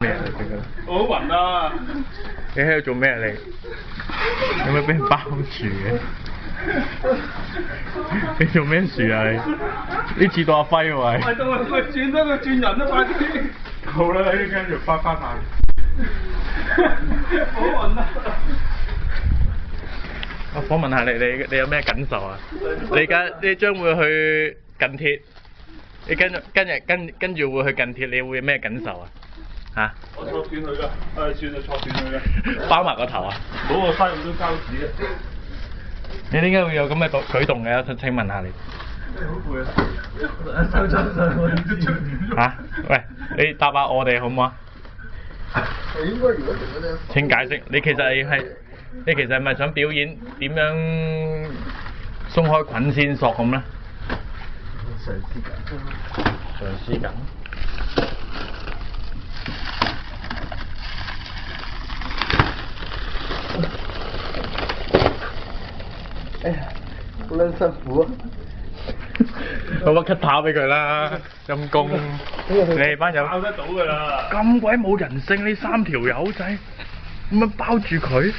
咩啊？你覺得？我好暈啊！你喺度做咩啊？你有冇俾人包住嘅？你做咩樹啊你？呢似到阿輝喎係。係到啊！佢轉得佢轉人都快啲。好啦，呢跟住翻埋。好暈啊！我訪問下你有咩感受啊？你將會去近鐵，你跟住會去近鐵，你會有咩感受啊？嚇？我錯斷佢㗎，算啦，錯斷佢㗎。包埋個頭啊！冇我嘥咁多膠紙啊！你點解會有咁嘅舉動嘅？請問下你。好攰啊！收咗上嚇？喂，你答下我哋好唔好啊？應該如果做嗰啲，請解釋，你其實係咪想表演點樣鬆開捆線索咁咧？嘗試緊。哎呀，好撚辛苦啊！攞把 cutter 俾佢啦，陰公！你班友咬得到㗎啦！咁鬼冇人性，呢3條友仔咁樣包住佢。